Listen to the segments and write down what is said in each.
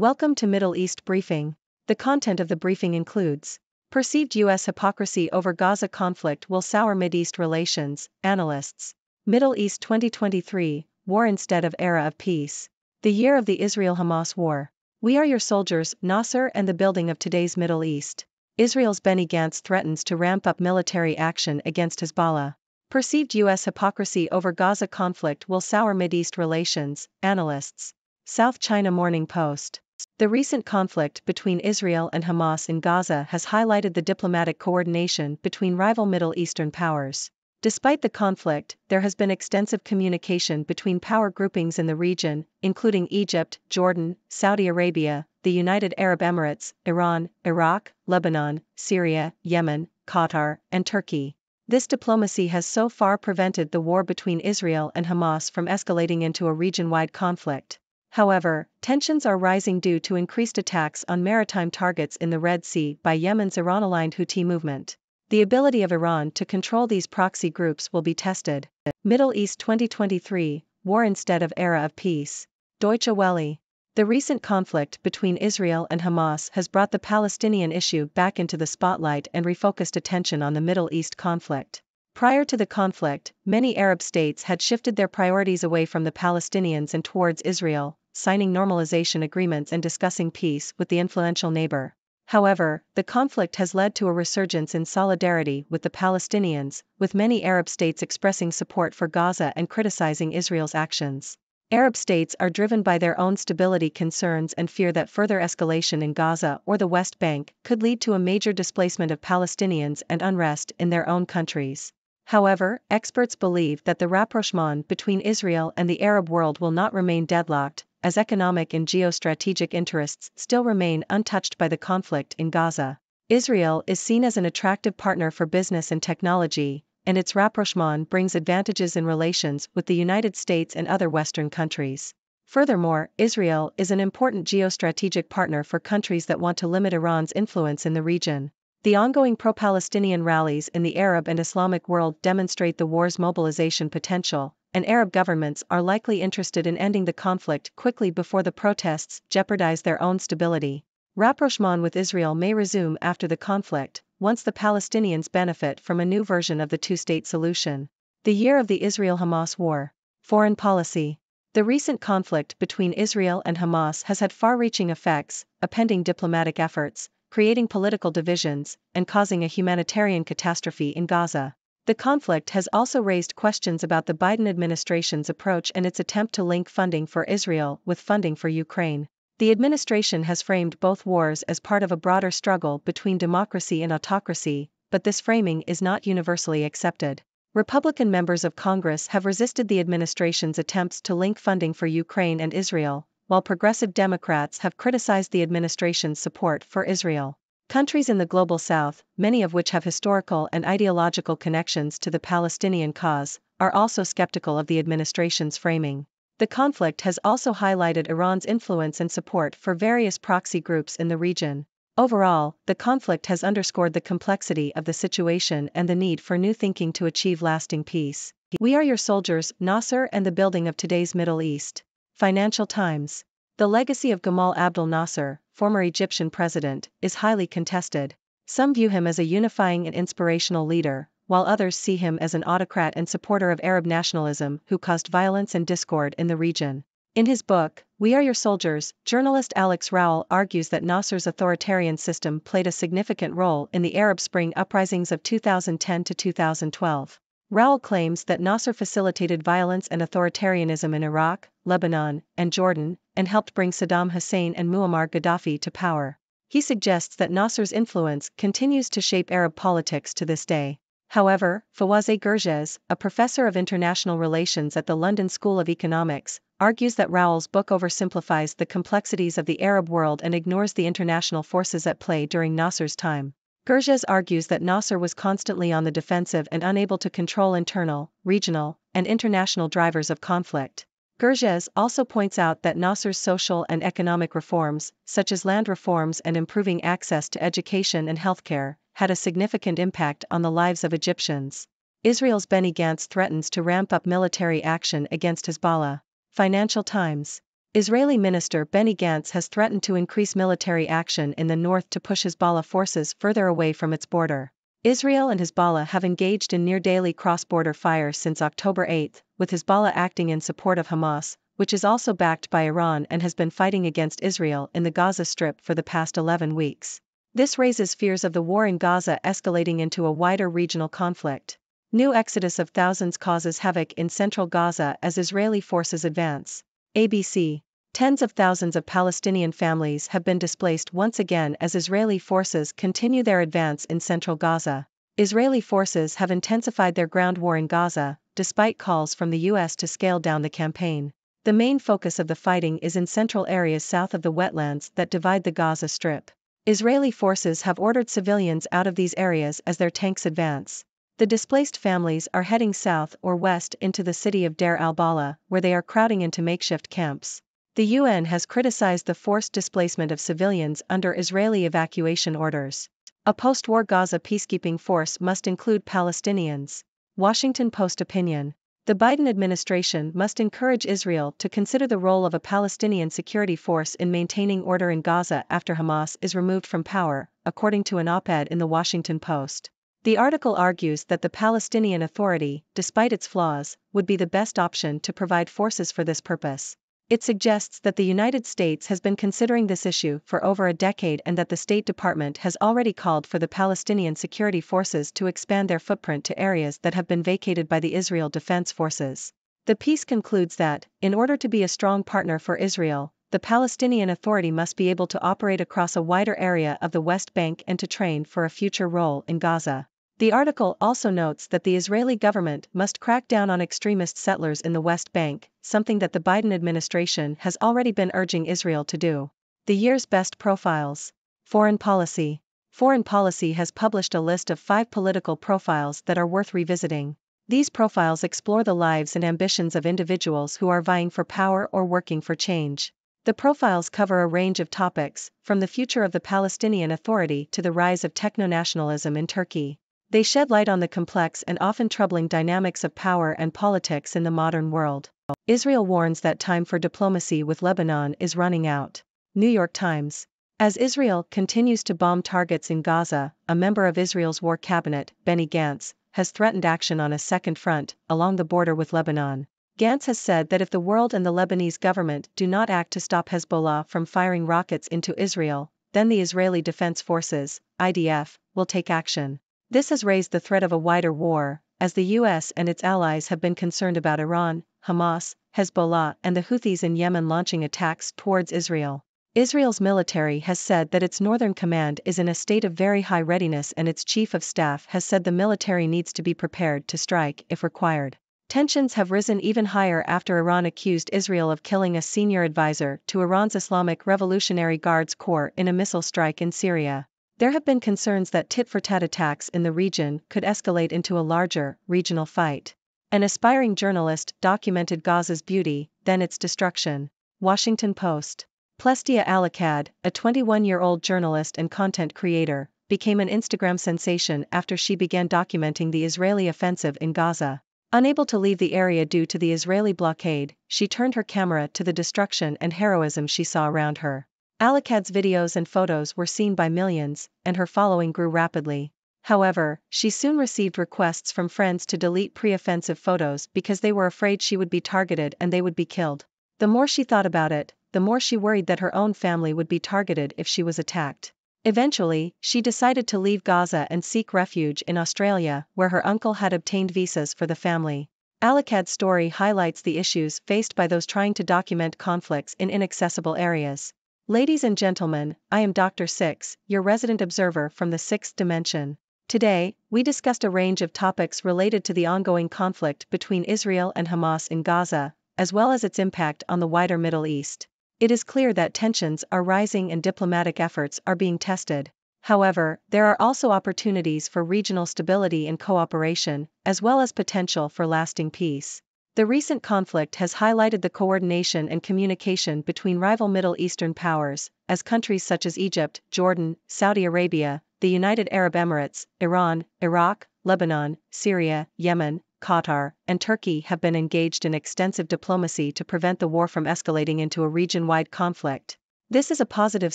Welcome to Middle East Briefing. The content of the briefing includes perceived U.S. hypocrisy over Gaza conflict will sour Mideast relations, analysts. Middle East 2023, war instead of era of peace. The year of the Israel-Hamas war. We are your soldiers, Nasser, and the building of today's Middle East. Israel's Benny Gantz threatens to ramp up military action against Hezbollah. Perceived U.S. hypocrisy over Gaza conflict will sour Mideast relations, analysts. South China Morning Post. The recent conflict between Israel and Hamas in Gaza has highlighted the diplomatic coordination between rival Middle Eastern powers. Despite the conflict, there has been extensive communication between power groupings in the region, including Egypt, Jordan, Saudi Arabia, the United Arab Emirates, Iran, Iraq, Lebanon, Syria, Yemen, Qatar, and Turkey. This diplomacy has so far prevented the war between Israel and Hamas from escalating into a region-wide conflict. However, tensions are rising due to increased attacks on maritime targets in the Red Sea by Yemen's Iran-aligned Houthi movement. The ability of Iran to control these proxy groups will be tested. Middle East 2023, war instead of era of peace. Deutsche Welle. The recent conflict between Israel and Hamas has brought the Palestinian issue back into the spotlight and refocused attention on the Middle East conflict. Prior to the conflict, many Arab states had shifted their priorities away from the Palestinians and towards Israel, signing normalization agreements and discussing peace with the influential neighbor. However, the conflict has led to a resurgence in solidarity with the Palestinians, with many Arab states expressing support for Gaza and criticizing Israel's actions. Arab states are driven by their own stability concerns and fear that further escalation in Gaza or the West Bank could lead to a major displacement of Palestinians and unrest in their own countries. However, experts believe that the rapprochement between Israel and the Arab world will not remain deadlocked, as economic and geostrategic interests still remain untouched by the conflict in Gaza. Israel is seen as an attractive partner for business and technology, and its rapprochement brings advantages in relations with the United States and other Western countries. Furthermore, Israel is an important geostrategic partner for countries that want to limit Iran's influence in the region. The ongoing pro-Palestinian rallies in the Arab and Islamic world demonstrate the war's mobilization potential, and Arab governments are likely interested in ending the conflict quickly before the protests jeopardize their own stability. Rapprochement with Israel may resume after the conflict, once the Palestinians benefit from a new version of the two-state solution. The year of the Israel-Hamas war. Foreign policy. The recent conflict between Israel and Hamas has had far-reaching effects, upending diplomatic efforts, creating political divisions, and causing a humanitarian catastrophe in Gaza. The conflict has also raised questions about the Biden administration's approach and its attempt to link funding for Israel with funding for Ukraine. The administration has framed both wars as part of a broader struggle between democracy and autocracy, but this framing is not universally accepted. Republican members of Congress have resisted the administration's attempts to link funding for Ukraine and Israel, while progressive Democrats have criticized the administration's support for Israel. Countries in the global south, many of which have historical and ideological connections to the Palestinian cause, are also skeptical of the administration's framing. The conflict has also highlighted Iran's influence and support for various proxy groups in the region. Overall, the conflict has underscored the complexity of the situation and the need for new thinking to achieve lasting peace. We are your soldiers, Nasser, and the building of today's Middle East. Financial Times. The legacy of Gamal Abdel Nasser, former Egyptian president, is highly contested. Some view him as a unifying and inspirational leader, while others see him as an autocrat and supporter of Arab nationalism who caused violence and discord in the region. In his book, We Are Your Soldiers, journalist Alex Rowell argues that Nasser's authoritarian system played a significant role in the Arab Spring uprisings of 2010 to 2012. Rowell claims that Nasser facilitated violence and authoritarianism in Iraq, Lebanon, and Jordan, and helped bring Saddam Hussein and Muammar Gaddafi to power. He suggests that Nasser's influence continues to shape Arab politics to this day. However, Fawazeh Gerges, a professor of international relations at the London School of Economics, argues that Rowell's book oversimplifies the complexities of the Arab world and ignores the international forces at play during Nasser's time. Gerges argues that Nasser was constantly on the defensive and unable to control internal, regional, and international drivers of conflict. Gerges also points out that Nasser's social and economic reforms, such as land reforms and improving access to education and healthcare, had a significant impact on the lives of Egyptians. Israel's Benny Gantz threatens to ramp up military action against Hezbollah. Financial Times. Israeli Minister Benny Gantz has threatened to increase military action in the north to push Hezbollah forces further away from its border. Israel and Hezbollah have engaged in near-daily cross-border fire since October 8, with Hezbollah acting in support of Hamas, which is also backed by Iran and has been fighting against Israel in the Gaza Strip for the past 11 weeks. This raises fears of the war in Gaza escalating into a wider regional conflict. New exodus of thousands causes havoc in central Gaza as Israeli forces advance. ABC. Tens of thousands of Palestinian families have been displaced once again as Israeli forces continue their advance in central Gaza. Israeli forces have intensified their ground war in Gaza, despite calls from the U.S. to scale down the campaign. The main focus of the fighting is in central areas south of the wetlands that divide the Gaza Strip. Israeli forces have ordered civilians out of these areas as their tanks advance. The displaced families are heading south or west into the city of Deir al-Balah, where they are crowding into makeshift camps. The UN has criticized the forced displacement of civilians under Israeli evacuation orders. A post-war Gaza peacekeeping force must include Palestinians. Washington Post opinion. The Biden administration must encourage Israel to consider the role of a Palestinian security force in maintaining order in Gaza after Hamas is removed from power, according to an op-ed in the Washington Post. The article argues that the Palestinian Authority, despite its flaws, would be the best option to provide forces for this purpose. It suggests that the United States has been considering this issue for over a decade and that the State Department has already called for the Palestinian security forces to expand their footprint to areas that have been vacated by the Israel Defense Forces. The piece concludes that, in order to be a strong partner for Israel, the Palestinian Authority must be able to operate across a wider area of the West Bank and to train for a future role in Gaza. The article also notes that the Israeli government must crack down on extremist settlers in the West Bank, something that the Biden administration has already been urging Israel to do. The year's best profiles. Foreign policy. Foreign Policy has published a list of 5 political profiles that are worth revisiting. These profiles explore the lives and ambitions of individuals who are vying for power or working for change. The profiles cover a range of topics, from the future of the Palestinian Authority to the rise of techno-nationalism in Turkey. They shed light on the complex and often troubling dynamics of power and politics in the modern world. Israel warns that time for diplomacy with Lebanon is running out. New York Times. As Israel continues to bomb targets in Gaza, a member of Israel's war cabinet, Benny Gantz, has threatened action on a second front, along the border with Lebanon. Gantz has said that if the world and the Lebanese government do not act to stop Hezbollah from firing rockets into Israel, then the Israeli Defense Forces, IDF, will take action. This has raised the threat of a wider war, as the US and its allies have been concerned about Iran, Hamas, Hezbollah and the Houthis in Yemen launching attacks towards Israel. Israel's military has said that its northern command is in a state of very high readiness and its chief of staff has said the military needs to be prepared to strike if required. Tensions have risen even higher after Iran accused Israel of killing a senior advisor to Iran's Islamic Revolutionary Guards Corps in a missile strike in Syria. There have been concerns that tit-for-tat attacks in the region could escalate into a larger, regional fight. An aspiring journalist documented Gaza's beauty, then its destruction. Washington Post. Plestia Alakad, a 21-year-old journalist and content creator, became an Instagram sensation after she began documenting the Israeli offensive in Gaza. Unable to leave the area due to the Israeli blockade, she turned her camera to the destruction and heroism she saw around her. Alakad's videos and photos were seen by millions, and her following grew rapidly. However, she soon received requests from friends to delete pre-offensive photos because they were afraid she would be targeted and they would be killed. The more she thought about it, the more she worried that her own family would be targeted if she was attacked. Eventually, she decided to leave Gaza and seek refuge in Australia, where her uncle had obtained visas for the family. Alakad's story highlights the issues faced by those trying to document conflicts in inaccessible areas. Ladies and gentlemen, I am Dr. Six, your resident observer from the sixth dimension. Today, we discussed a range of topics related to the ongoing conflict between Israel and Hamas in Gaza, as well as its impact on the wider Middle East. It is clear that tensions are rising and diplomatic efforts are being tested. However, there are also opportunities for regional stability and cooperation, as well as potential for lasting peace. The recent conflict has highlighted the coordination and communication between rival Middle Eastern powers, as countries such as Egypt, Jordan, Saudi Arabia, the United Arab Emirates, Iran, Iraq, Lebanon, Syria, Yemen, Qatar, and Turkey have been engaged in extensive diplomacy to prevent the war from escalating into a region-wide conflict. This is a positive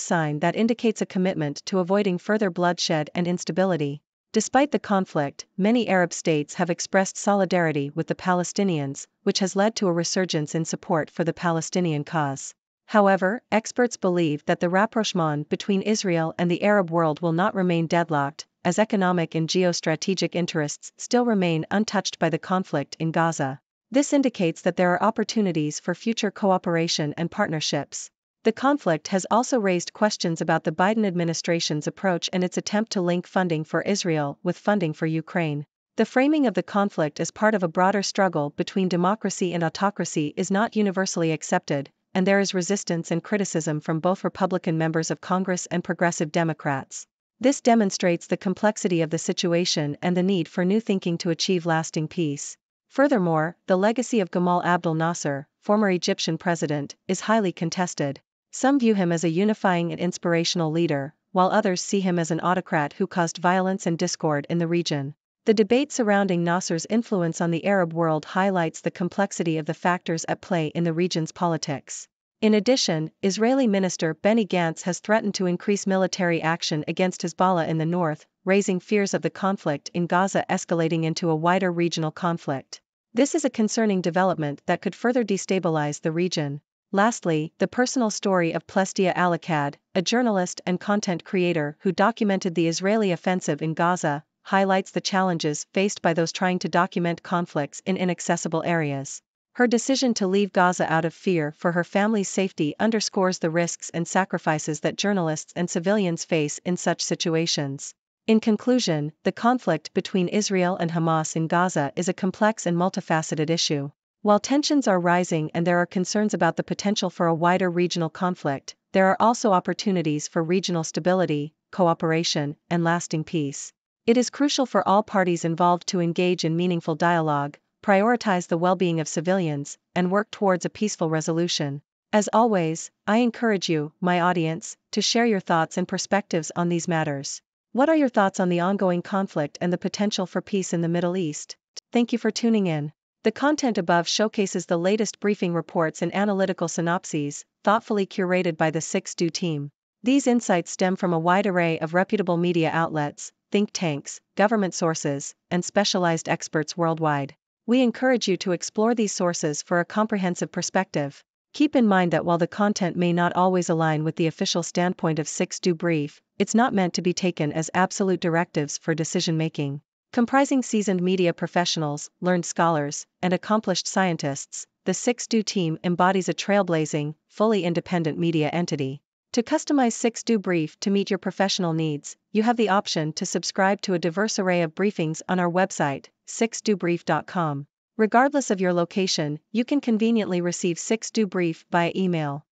sign that indicates a commitment to avoiding further bloodshed and instability. Despite the conflict, many Arab states have expressed solidarity with the Palestinians, which has led to a resurgence in support for the Palestinian cause. However, experts believe that the rapprochement between Israel and the Arab world will not remain deadlocked, as economic and geostrategic interests still remain untouched by the conflict in Gaza. This indicates that there are opportunities for future cooperation and partnerships. The conflict has also raised questions about the Biden administration's approach and its attempt to link funding for Israel with funding for Ukraine. The framing of the conflict as part of a broader struggle between democracy and autocracy is not universally accepted, and there is resistance and criticism from both Republican members of Congress and progressive Democrats. This demonstrates the complexity of the situation and the need for new thinking to achieve lasting peace. Furthermore, the legacy of Gamal Abdel Nasser, former Egyptian president, is highly contested. Some view him as a unifying and inspirational leader, while others see him as an autocrat who caused violence and discord in the region. The debate surrounding Nasser's influence on the Arab world highlights the complexity of the factors at play in the region's politics. In addition, Israeli Minister Benny Gantz has threatened to increase military action against Hezbollah in the north, raising fears of the conflict in Gaza escalating into a wider regional conflict. This is a concerning development that could further destabilize the region. Lastly, the personal story of Plestia Alakad, a journalist and content creator who documented the Israeli offensive in Gaza, highlights the challenges faced by those trying to document conflicts in inaccessible areas. Her decision to leave Gaza out of fear for her family's safety underscores the risks and sacrifices that journalists and civilians face in such situations. In conclusion, the conflict between Israel and Hamas in Gaza is a complex and multifaceted issue. While tensions are rising and there are concerns about the potential for a wider regional conflict, there are also opportunities for regional stability, cooperation, and lasting peace. It is crucial for all parties involved to engage in meaningful dialogue, prioritize the well-being of civilians, and work towards a peaceful resolution. As always, I encourage you, my audience, to share your thoughts and perspectives on these matters. What are your thoughts on the ongoing conflict and the potential for peace in the Middle East? Thank you for tuning in. The content above showcases the latest briefing reports and analytical synopses, thoughtfully curated by the 6Do team. These insights stem from a wide array of reputable media outlets, think tanks, government sources, and specialized experts worldwide. We encourage you to explore these sources for a comprehensive perspective. Keep in mind that while the content may not always align with the official standpoint of 6Do Brief, it's not meant to be taken as absolute directives for decision-making. Comprising seasoned media professionals, learned scholars, and accomplished scientists, the 6Do team embodies a trailblazing, fully independent media entity. To customize 6Do Brief to meet your professional needs, you have the option to subscribe to a diverse array of briefings on our website, 6dobrief.com. Regardless of your location, you can conveniently receive 6Do Brief via email.